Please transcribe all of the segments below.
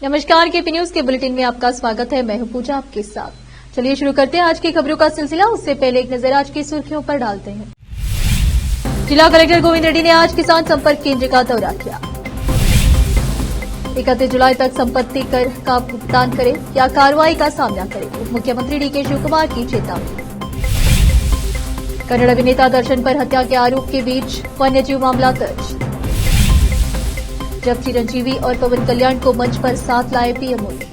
नमस्कार, KP news के bulletin में आपका स्वागत है। मैं हूं पूजा आपके साथ। चलिए शुरू करते हैं आज की खबरों का सिलसिला। उससे पहले एक नजर आज की सुर्खियों पर डालते हैं। जिला कलेक्टर गोविंद रेड्डी ने आज किसान संपर्क केंद्र का दौरा किया। 31 जुलाई तक संपत्ति कर का भुगतान करें या कार्रवाई का सामना करें, उप मुख्यमंत्री डीके शिवकुमार की चेतावनी। कन्नड़ अभिनेता दर्शन पर हत्या के आरोप के बीच वन्यजीव मामला दर्ज। जब चिरंजीवी और पवन कल्याण को मंच पर साथ लाए पीएम मोदी।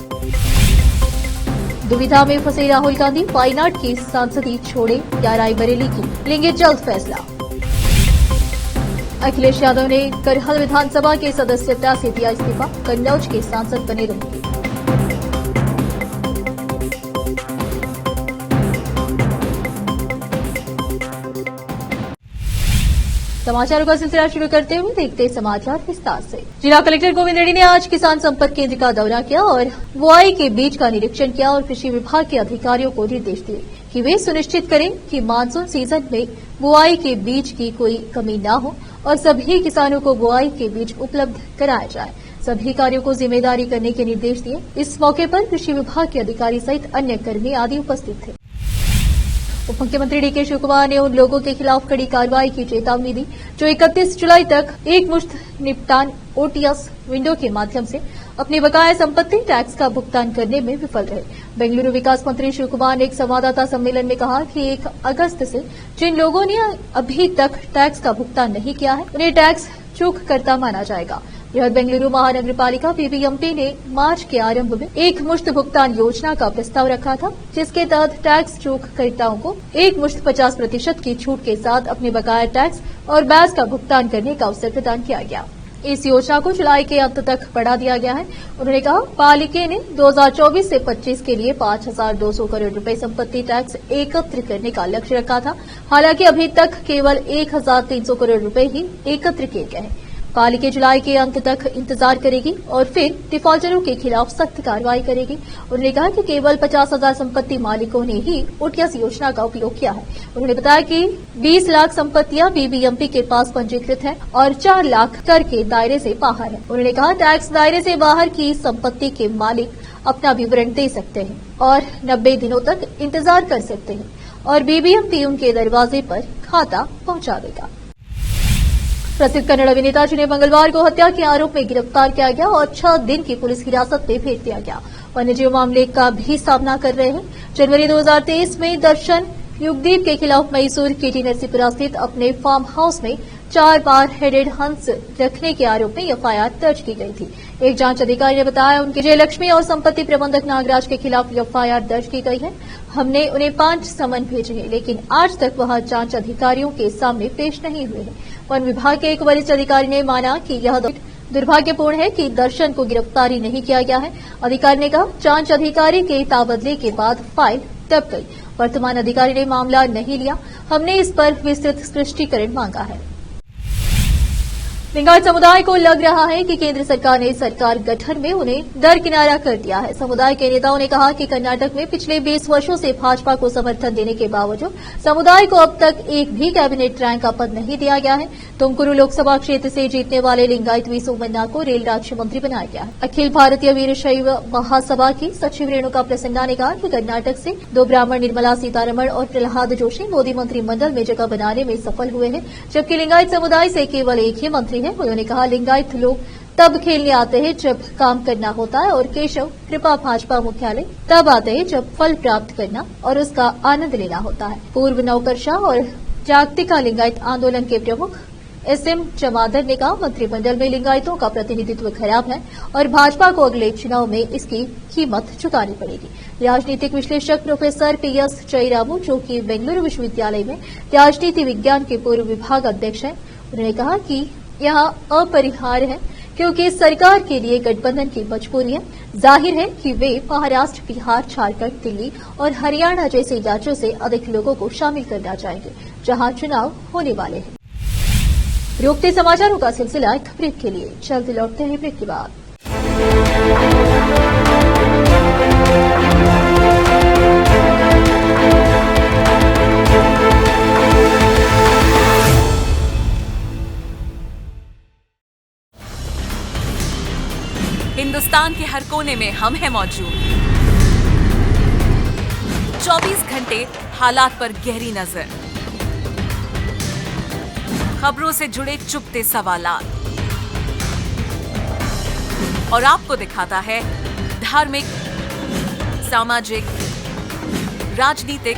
दुविधा में फंसे राहुल गांधी, वायनाड की सांसदी छोड़े या रायबरेली की, लेंगे जल्द फैसला। अखिलेश यादव ने करहल विधानसभा के सदस्यता से दिया इस्तीफा, कन्नौज के सांसद बने रहेंगे। समाचारों का सिलसिला शुरू करते हुए देखते समाचार विस्तार से। जिला कलेक्टर गोविंद रेड्डी ने आज किसान संपर्क केंद्र का दौरा किया और बुआई के बीज का निरीक्षण किया और कृषि विभाग के अधिकारियों को निर्देश दिए कि वे सुनिश्चित करें कि मानसून सीजन में बुआई के बीज की कोई कमी न हो और सभी किसानों को बुआई के बीज उपलब्ध कराया जाए। सभी कार्यों को जिम्मेदारी करने के निर्देश दिए। इस मौके पर कृषि विभाग के अधिकारी सहित अन्य कर्मी आदि उपस्थित थे। उप मुख्यमंत्री डीके शिवकुमार ने उन लोगों के खिलाफ कड़ी कार्रवाई की चेतावनी दी जो 31 जुलाई तक एक मुश्त निपटान ओटीएस विंडो के माध्यम से अपनी बकाया संपत्ति टैक्स का भुगतान करने में विफल रहे। बेंगलुरु विकास मंत्री शिवकुमार ने एक संवाददाता सम्मेलन में कहा कि 1 अगस्त से जिन लोगों ने अभी तक टैक्स का भुगतान नहीं किया है उन्हें टैक्स चूककर्ता माना जाएगा। बृहद बेंगलुरु महानगर पालिका बीबीएमपी ने मार्च के आरंभ में एक मुश्त भुगतान योजना का प्रस्ताव रखा था, जिसके तहत टैक्स चूककर्ताओं को एक मुश्त 50% की छूट के साथ अपने बकाया टैक्स और बैस का भुगतान करने का अवसर प्रदान किया गया। इस योजना को जुलाई के अंत तक बढ़ा दिया गया है। उन्होंने कहा, पालिका ने 2024 से 25 के लिए 5,200 करोड़ रुपए संपत्ति टैक्स एकत्र करने का लक्ष्य रखा था। हालांकि अभी तक केवल 1,300 करोड़ रुपए ही एकत्र किए गए हैं। पालिका जुलाई के अंत तक इंतजार करेगी और फिर डिफॉल्टरों के खिलाफ सख्त कार्रवाई करेगी। उन्होंने कहा कि केवल 50,000 संपत्ति मालिकों ने ही ओटीएस योजना का उपयोग किया है। उन्होंने बताया कि 20 लाख संपत्तियां बीबीएमपी के पास पंजीकृत है और 4 लाख कर के दायरे से बाहर है। उन्होंने कहा, टैक्स दायरे से बाहर की संपत्ति के मालिक अपना विवरण दे सकते हैं और 90 दिनों तक इंतजार कर सकते हैं और बीबीएमपी उनके दरवाजे पर खाता पहुंचा देगा। प्रसिद्ध कन्नड़ अभिनेता जिन्हें मंगलवार को हत्या के आरोप में गिरफ्तार किया गया और 6 दिन की पुलिस हिरासत में भेज दिया गया, वन्यजीव मामले का भी सामना कर रहे हैं। जनवरी 2023 में दर्शन युगदीप के खिलाफ मैसूर केटी नरसीपुरा स्थित अपने फार्म हाउस में 4 बार हेडेड हंस रखने के आरोप में एफआईआर दर्ज की गई थी। एक जांच अधिकारी ने बताया, उनके जयलक्ष्मी और संपत्ति प्रबंधक नागराज के खिलाफ एफआईआर दर्ज की गई है। हमने उन्हें 5 समन भेजे हैं, लेकिन आज तक वह जांच अधिकारियों के सामने पेश नहीं हुए हैं। वन विभाग के एक वरिष्ठ अधिकारी ने माना कि यह दुर्भाग्यपूर्ण है कि दर्शन को गिरफ्तारी नहीं किया गया है। अधिकारी ने कहा, जांच अधिकारी के तबादले के बाद फाइल दब गई। वर्तमान अधिकारी ने मामला नहीं लिया। हमने इस पर विस्तृत स्पष्टीकरण मांगा है। लिंगायत समुदाय को लग रहा है कि केंद्र सरकार ने सरकार गठन में उन्हें दरकिनारा कर दिया है। समुदाय के नेताओं ने कहा कि कर्नाटक में पिछले 20 वर्षों से भाजपा को समर्थन देने के बावजूद समुदाय को अब तक एक भी कैबिनेट रैंक का पद नहीं दिया गया है। तुमकुरू लोकसभा क्षेत्र से जीतने वाले लिंगायत वी सोमन्ना को रेल राज्य मंत्री बनाया गया है। अखिल भारतीय वीरशैव महासभा की सचिव रेणुका प्रसन्ना ने कहा कि कर्नाटक से 2 ब्राह्मण निर्मला सीतारमण और प्रहलाद जोशी मोदी मंत्रिमंडल में जगह बनाने में सफल हुए हैं, जबकि लिंगायत समुदाय से केवल एक ही मंत्री है। उन्होंने कहा, लिंगायत लोग तब खेलने आते हैं जब काम करना होता है और केशव कृपा भाजपा मुख्यालय तब आते हैं जब फल प्राप्त करना और उसका आनंद लेना होता है। पूर्व नौकरशाह और जागतिका लिंगायत आंदोलन के प्रमुख एसएम जमादर ने कहा, मंत्रिमंडल में लिंगायतों का प्रतिनिधित्व खराब है और भाजपा को अगले चुनाव में इसकी कीमत चुकानी पड़ेगी। राजनीतिक विश्लेषक प्रोफेसर पीएस जयरामू, जो कि बेंगलुरु विश्वविद्यालय में राजनीति विज्ञान के पूर्व विभाग अध्यक्ष हैं, उन्होंने कहा कि यह अपरिहार्य है क्योंकि सरकार के लिए गठबंधन की मजबूरी है। जाहिर है कि वे महाराष्ट्र, बिहार, झारखंड, दिल्ली और हरियाणा जैसे राज्यों से अधिक लोगों को शामिल करना चाहेंगे जहां चुनाव होने वाले हैं। रोकते समाचारों का सिलसिला एक ब्रेक के लिए, जल्द लौटते हैं ब्रेक के बाद। हिंदुस्तान के हर कोने में हम हैं मौजूद। 24 घंटे हालात पर गहरी नजर, खबरों से जुड़े चुपते सवालात और आपको दिखाता है धार्मिक, सामाजिक, राजनीतिक,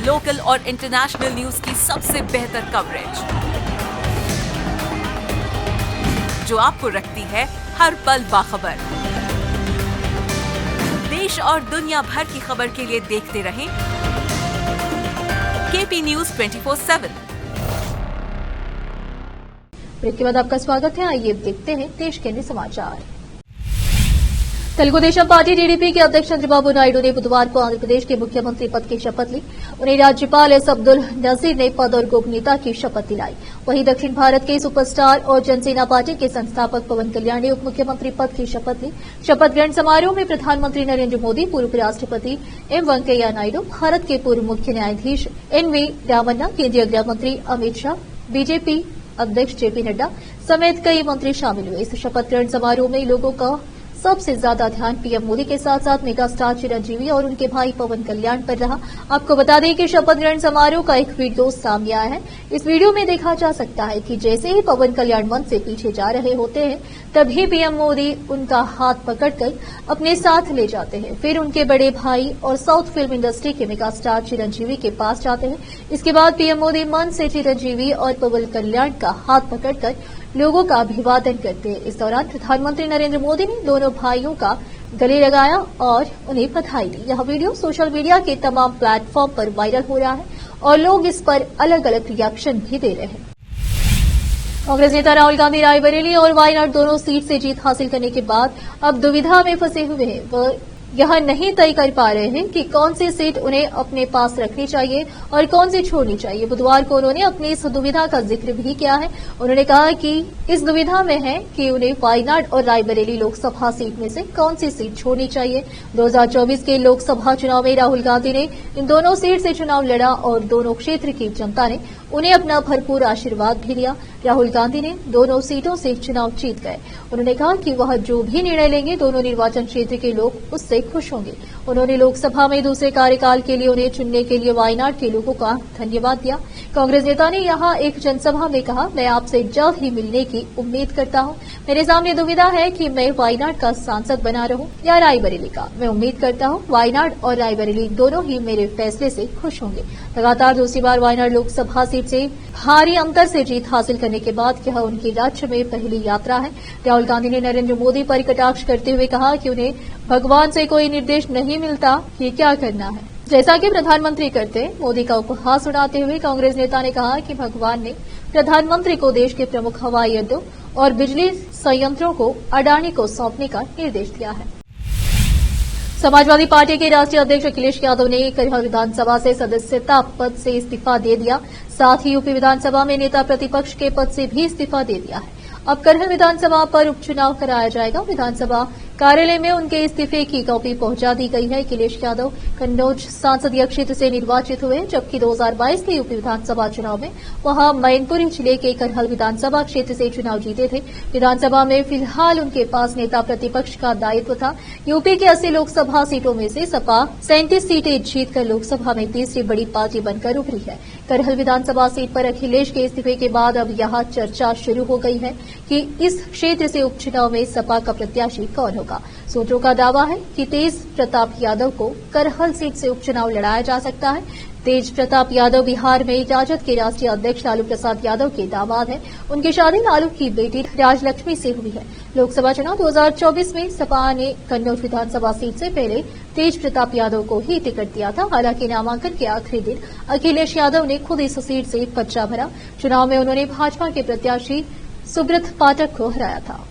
लोकल और इंटरनेशनल न्यूज की सबसे बेहतर कवरेज, जो आपको रखती है हर पल बाखबर। देश और दुनिया भर की खबर के लिए देखते रहें केपी न्यूज 24/7। ब्रेक के बाद आपका स्वागत है। आइए देखते हैं देश के अन्य समाचार। तेलुगु देशम पार्टी टीडीपी के अध्यक्ष चंद्रबाबू नायडू ने बुधवार को आंध्र प्रदेश के मुख्यमंत्री पद की शपथ ली। उन्हें राज्यपाल एस अब्दुल नजीर ने पद और गोपनीयता की शपथ दिलाई। वहीं दक्षिण भारत के सुपरस्टार और जनसेना पार्टी के संस्थापक पवन कल्याण ने उप मुख्यमंत्री पद की शपथ ली। शपथ ग्रहण समारोह में प्रधानमंत्री नरेंद्र मोदी, पूर्व उपराष्ट्रपति एम वेंकैया नायडू, भारत के पूर्व मुख्य न्यायाधीश एन.वी. रामन्ना, केंद्रीय गृह मंत्री अमित शाह, बीजेपी अध्यक्ष जेपी नड्डा समेत कई मंत्री शामिल हुए। इस शपथ ग्रहण समारोह में लोगों का सबसे ज्यादा ध्यान पीएम मोदी के साथ साथ मेगा स्टार चिरंजीवी और उनके भाई पवन कल्याण पर रहा। आपको बता दें कि शपथ ग्रहण समारोह का एक वीडियो सामने आया है। इस वीडियो में देखा जा सकता है कि जैसे ही पवन कल्याण मंच से पीछे जा रहे होते हैं, तभी पीएम मोदी उनका हाथ पकड़कर अपने साथ ले जाते हैं। फिर उनके बड़े भाई और साउथ फिल्म इंडस्ट्री के मेगा स्टार चिरंजीवी के पास जाते हैं। इसके बाद पीएम मोदी मंच से चिरंजीवी और पवन कल्याण का हाथ पकड़कर लोगों का अभिवादन करते हैं। इस दौरान प्रधानमंत्री नरेंद्र मोदी ने दोनों भाइयों का गले लगाया और उन्हें बधाई दी। यह वीडियो सोशल मीडिया के तमाम प्लेटफॉर्म पर वायरल हो रहा है और लोग इस पर अलग अलग रिएक्शन भी दे रहे हैं। कांग्रेस नेता राहुल गांधी रायबरेली और वायनाड दोनों सीट से जीत हासिल करने के बाद अब दुविधा में फंसे हुए हैं। वह यह नहीं तय कर पा रहे हैं कि कौन सी सीट उन्हें अपने पास रखनी चाहिए और कौन सी छोड़नी चाहिए। बुधवार को उन्होंने अपनी इस दुविधा का जिक्र भी किया है। उन्होंने कहा कि इस दुविधा में है कि उन्हें वायनाड और रायबरेली लोकसभा सीट में से कौन सी सीट छोड़नी चाहिए। 2024 के लोकसभा चुनाव में राहुल गांधी ने इन दोनों सीट से चुनाव लड़ा और दोनों क्षेत्र की जनता ने उन्हें अपना भरपूर आशीर्वाद भी दिया। राहुल गांधी ने दोनों सीटों से चुनाव जीत गए। उन्होंने कहा कि वह जो भी निर्णय लेंगे, दोनों निर्वाचन क्षेत्र के लोग उससे खुश होंगे। उन्होंने लोकसभा में दूसरे कार्यकाल के लिए उन्हें चुनने के लिए वायनाड के लोगों का धन्यवाद दिया। कांग्रेस नेता ने यहां एक जनसभा में कहा, मैं आपसे जल्द ही मिलने की उम्मीद करता हूं। मेरे सामने दुविधा है कि मैं वायनाड का सांसद बना रहूं या रायबरेली का। मैं उम्मीद करता हूं वायनाड और रायबरेली दोनों ही मेरे फैसले से खुश होंगे। लगातार दूसरी बार वायनाड लोकसभा सीट से भारी अंतर से जीत हासिल करने के बाद यह उनकी राज्य में पहली यात्रा है। राहुल गांधी ने नरेंद्र मोदी पर कटाक्ष करते हुए कहा कि उन्हें भगवान से कोई निर्देश नहीं मिलता कि क्या करना है, जैसा कि प्रधानमंत्री करते। मोदी का उपहास उड़ाते हुए कांग्रेस नेता ने कहा कि भगवान ने प्रधानमंत्री को देश के प्रमुख हवाई अड्डों और बिजली संयंत्रों को अडानी को सौंपने का निर्देश दिया है। समाजवादी पार्टी के राष्ट्रीय अध्यक्ष अखिलेश यादव ने करहल विधानसभा से सदस्यता पद से इस्तीफा दे दिया। साथ ही यूपी विधानसभा में नेता प्रतिपक्ष के पद से भी इस्तीफा दे दिया है। अब करहल विधानसभा पर उपचुनाव कराया जाएगा। विधानसभा कार्यालय में उनके इस्तीफे की कॉपी पहुंचा दी गई है। अखिलेश यादव कन्नौज संसदीय क्षेत्र से निर्वाचित हुए, जबकि 2022 के यूपी विधानसभा चुनाव में वहां मैनपुरी जिले के करहल विधानसभा क्षेत्र से चुनाव जीते थे। विधानसभा में फिलहाल उनके पास नेता प्रतिपक्ष का दायित्व था। यूपी के 80 लोकसभा सीटों में से सपा 37 सीटें जीतकर लोकसभा में तीसरी बड़ी पार्टी बनकर उभरी है। करहल विधानसभा सीट पर अखिलेश के इस्तीफे के बाद अब यहां चर्चा शुरू हो गई है कि इस क्षेत्र से उपचुनाव में सपा का प्रत्याशी कौन होगा। सूत्रों का दावा है कि तेज प्रताप यादव को करहल सीट से उपचुनाव लड़ाया जा सकता है। तेज प्रताप यादव बिहार में राजद के राष्ट्रीय अध्यक्ष लालू प्रसाद यादव के दामाद हैं। उनकी शादी लालू की बेटी राजलक्ष्मी से हुई है। लोकसभा चुनाव 2024 में सपा ने कन्नौज विधानसभा सीट से पहले तेज प्रताप यादव को ही टिकट दिया था। हालांकि नामांकन के आखिरी दिन अखिलेश यादव ने खुद इस सीट से पर्चा भरा। चुनाव में उन्होंने भाजपा के प्रत्याशी सुब्रत पाठक को हराया था।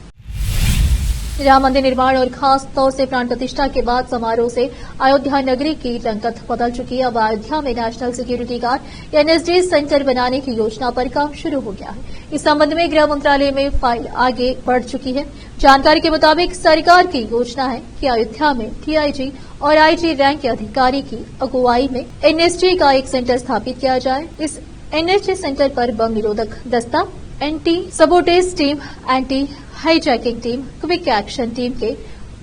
राम मंदिर निर्माण और खास तौर से प्राण प्रतिष्ठा के बाद समारोह से अयोध्या नगरी की रंगत बदल चुकी है। अब अयोध्या में national security guard NSG centre बनाने की योजना पर काम शुरू हो गया है। इस संबंध में गृह मंत्रालय में फाइल आगे बढ़ चुकी है। जानकारी के मुताबिक सरकार की योजना है कि अयोध्या में डीआईजी और आईजी रैंक के अधिकारी की अगुवाई में एनएसजी का एक सेंटर स्थापित किया जाए। इस एनएसजी सेंटर पर बम निरोधक दस्ता, anti sabotage team, anti hijacking team, quick action team के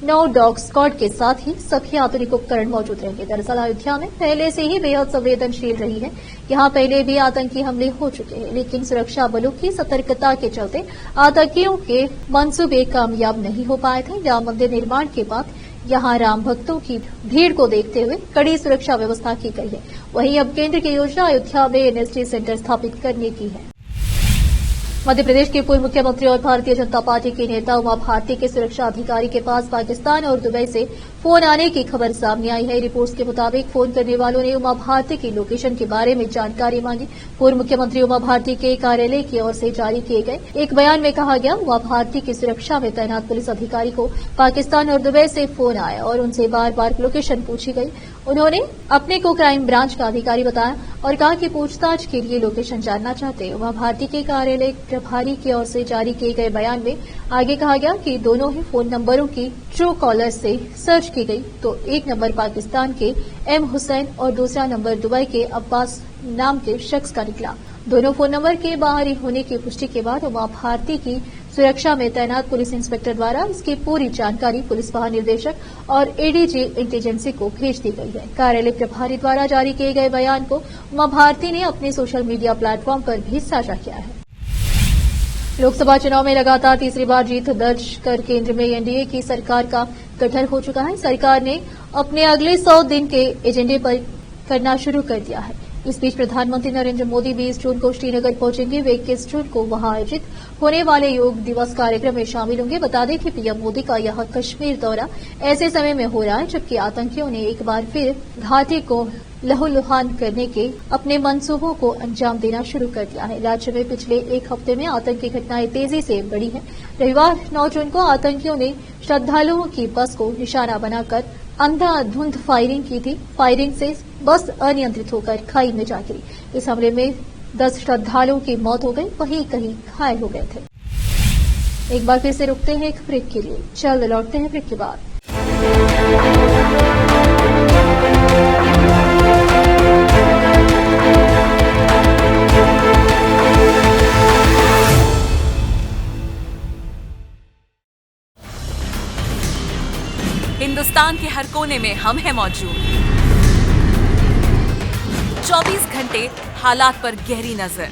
9 डॉग स्क्वाड के साथ ही सभी आधुनिक उपकरण मौजूद रहेंगे। दरअसल अयोध्या में पहले से ही बेहद संवेदनशील रही है। यहां पहले भी आतंकी हमले हो चुके हैं, लेकिन सुरक्षा बलों की सतर्कता के चलते आतंकियों के मंसूबे कामयाब नहीं हो पाए थे। राम मंदिर निर्माण के बाद यहां राम भक्तों की भीड़ को देखते हुए कड़ी सुरक्षा व्यवस्था की गई है। वहीं अब केंद्र की योजना अयोध्या में एनएसजी सेंटर स्थापित करने की है। मध्य प्रदेश के पूर्व मुख्यमंत्री और भारतीय जनता पार्टी के नेता उमा भारती के सुरक्षा अधिकारी के पास पाकिस्तान और दुबई से फोन आने की खबर सामने आई है। रिपोर्ट्स के मुताबिक फोन करने वालों ने उमा भारती की लोकेशन के बारे में जानकारी मांगी। पूर्व मुख्यमंत्री उमा भारती के कार्यालय की ओर से जारी किए गए एक बयान में कहा गया, उमा भारती की सुरक्षा में तैनात पुलिस अधिकारी को पाकिस्तान और दुबई से फोन आया और उनसे बार बार लोकेशन पूछी गई। उन्होंने अपने को क्राइम ब्रांच का अधिकारी बताया और कहा कि पूछताछ के लिए लोकेशन जानना चाहते। उमा भारती के कार्यालय प्रभारी की ओर से जारी किए गए बयान में आगे कहा गया कि दोनों ही फोन नंबरों की ट्रू कॉलर से सर्च की गई तो एक नंबर पाकिस्तान के एम हुसैन और दूसरा नंबर दुबई के अब्बास नाम के शख्स का निकला। दोनों फोन नंबर के बाहरी होने की पुष्टि के बाद उमा भारती की सुरक्षा में तैनात पुलिस इंस्पेक्टर द्वारा इसकी पूरी जानकारी पुलिस महानिदेशक और एडीजी इंटेलिजेंसी को भेज दी गई है। कार्यालय प्रभारी द्वारा जारी किए गए बयान को उमा भारती ने अपने सोशल मीडिया प्लेटफॉर्म पर भी साझा किया है। लोकसभा चुनाव में लगातार तीसरी बार जीत दर्ज कर केंद्र में एनडीए की सरकार का गठन हो चुका है। सरकार ने अपने अगले 100 दिन के एजेंडे पर करना शुरू कर दिया है। इस बीच प्रधानमंत्री नरेंद्र मोदी 20 जून को श्रीनगर पहुंचेंगे। वे 21 जून को वहां आयोजित होने वाले योग दिवस कार्यक्रम में शामिल होंगे। बता दें कि पीएम मोदी का यह कश्मीर दौरा ऐसे समय में हो रहा है जबकि आतंकियों ने एक बार फिर घाटी को लहूलुहान करने के अपने मंसूबों को अंजाम देना शुरू कर दिया है। राज्य में पिछले एक हफ्ते में आतंकी घटनाएं तेजी से बढ़ी हैं। रविवार 9 जून को आतंकियों ने श्रद्धालुओं की बस को निशाना बनाकर अंधाधुंध फायरिंग की थी। फायरिंग से बस अनियंत्रित होकर खाई में जा गिरी। इस हमले में 10 श्रद्धालुओं की मौत हो गई, वहीं कहीं घायल हो गए थे। एक बार फिर से रुकते हैं एक ब्रेक के लिए, जल्द लौटते हैं ब्रेक के बाद। हिंदुस्तान के हर कोने में हम हैं मौजूद। 24 घंटे हालात पर गहरी नजर,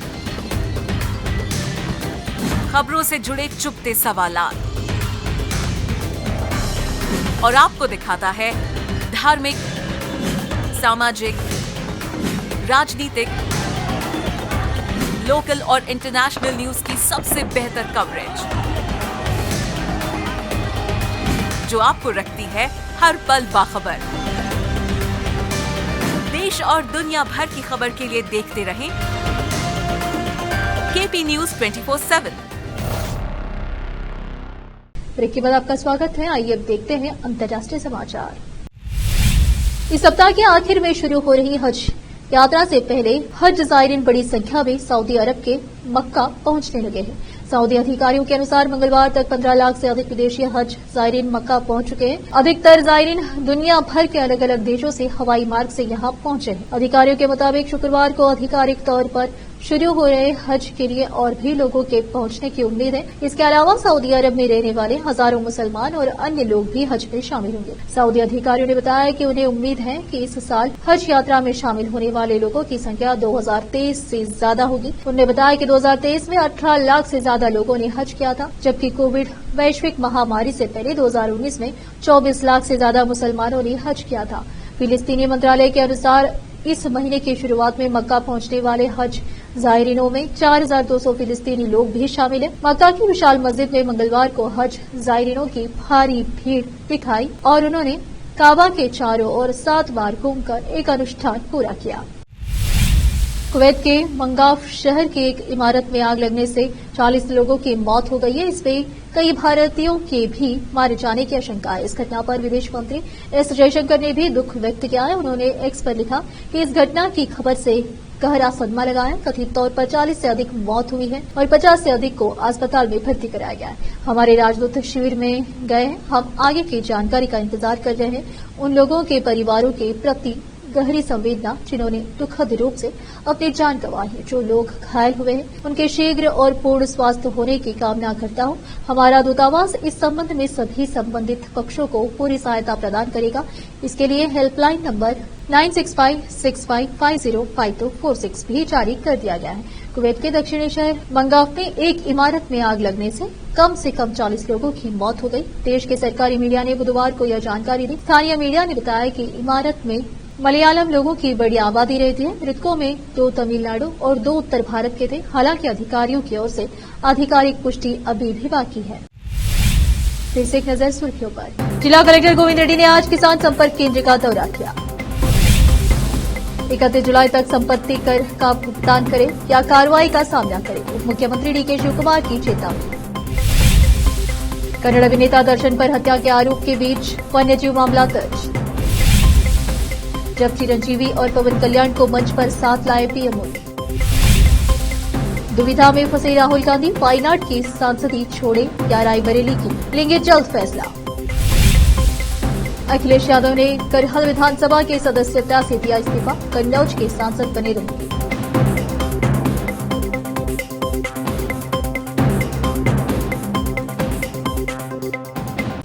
खबरों से जुड़े चुपते सवालात और आपको दिखाता है धार्मिक, सामाजिक, राजनीतिक, लोकल और इंटरनेशनल न्यूज की सबसे बेहतर कवरेज जो आपको रखती है हर पल बाखबर। देश और दुनिया भर की खबर के लिए देखते रहें केपी न्यूज 24/7। ब्रेक के बाद आपका स्वागत है। आइए अब देखते हैं अंतर्राष्ट्रीय समाचार। इस सप्ताह के आखिर में शुरू हो रही हज यात्रा से पहले हज जायरीन बड़ी संख्या में सऊदी अरब के मक्का पहुंचने लगे हैं। सऊदी अधिकारियों के अनुसार मंगलवार तक 15 लाख से अधिक विदेशी हज जायरीन मक्का पहुंच चुके हैं। अधिकतर जायरीन दुनिया भर के अलग अलग देशों से हवाई मार्ग से यहां पहुंचे हैं। अधिकारियों के मुताबिक शुक्रवार को आधिकारिक तौर पर शुरू हो रहे हज के लिए और भी लोगों के पहुंचने की उम्मीद है। इसके अलावा सऊदी अरब में रहने वाले हजारों मुसलमान और अन्य लोग भी हज में शामिल होंगे। सऊदी अधिकारियों ने बताया कि उन्हें उम्मीद है कि इस साल हज यात्रा में शामिल होने वाले लोगों की संख्या 2023 से ज्यादा होगी। उन्होंने बताया कि 2023 में 18 लाख से ज्यादा लोगों ने हज किया था, जबकि कोविड वैश्विक महामारी से पहले 2019 में 24 लाख से ज्यादा मुसलमानों ने हज किया था। फिलिस्तीनी मंत्रालय के अनुसार इस महीने की शुरुआत में मक्का पहुंचने वाले हज जायरीनों में 4200 फिलिस्तीनी लोग भी शामिल हैं। मक्का की विशाल मस्जिद में मंगलवार को हज जायरीनों की भारी भीड़ दिखाई और उन्होंने काबा के चारों ओर 7 बार घूमकर एक अनुष्ठान पूरा किया। कुवैत के मंगाफ शहर की एक इमारत में आग लगने से 40 लोगों की मौत हो गई है। इसमें कई भारतीयों के भी मारे जाने की आशंका है। इस घटना पर विदेश मंत्री एस जयशंकर ने भी दुख व्यक्त किया है। उन्होंने एक्स पर लिखा कि इस घटना की खबर से गहरा सदमा लगा है। कथित तौर पर 40 से अधिक मौत हुई है और 50 से अधिक को अस्पताल में भर्ती कराया गया है। हमारे राजदूत शिविर में गए हैं। हम आगे की जानकारी का इंतजार कर रहे हैं। उन लोगों के परिवारों के प्रति गहरी संवेदना, जिन्होंने दुखद रूप से अपनी जान गंवाई है। जो लोग घायल हुए हैं, उनके शीघ्र और पूर्ण स्वास्थ्य होने की कामना करता हूं। हमारा दूतावास इस संबंध में सभी संबंधित पक्षों को पूरी सहायता प्रदान करेगा। इसके लिए हेल्पलाइन नंबर 9656550246 भी जारी कर दिया गया है। कुवैत के दक्षिणी शहर मंगाफ में एक इमारत में आग लगने से कम 40 लोगों की मौत हो गई। देश के सरकारी मीडिया ने बुधवार को यह जानकारी दी। स्थानीय मीडिया ने बताया कि इमारत में मलयालम लोगों की बड़ी आबादी रहती है। मृतकों में 2 तमिलनाडु और 2 उत्तर भारत के थे। हालांकि अधिकारियों की ओर से आधिकारिक पुष्टि अभी भी बाकी है। फिर से एक नजर सुर्खियों पर। जिला कलेक्टर गोविंद रेड्डी ने आज किसान संपर्क केंद्र का दौरा किया। 31 जुलाई तक संपत्ति कर का भुगतान करें या कार्रवाई का सामना करें, उप मुख्यमंत्री डीके शिवकुमार की चेतावनी। कन्नड़ अभिनेता दर्शन पर हत्या के आरोप के बीच वन्यजीव मामला दर्ज। जब चिरंजीवी और पवन कल्याण को मंच पर साथ लाए पीएम मोदी। दुविधा में फंसे राहुल गांधी, वायनाड की सांसदी छोड़े या रायबरेली की, लेंगे जल्द फैसला। अखिलेश यादव ने करहल विधानसभा के सदस्यता से दिया इस्तीफा, कन्नौज के सांसद बने रहेंगे।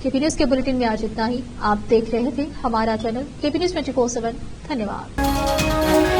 केपी न्यूज के बुलेटिन में आज इतना ही। आप देख रहे थे हमारा चैनल केपी न्यूज 24/7। धन्यवाद।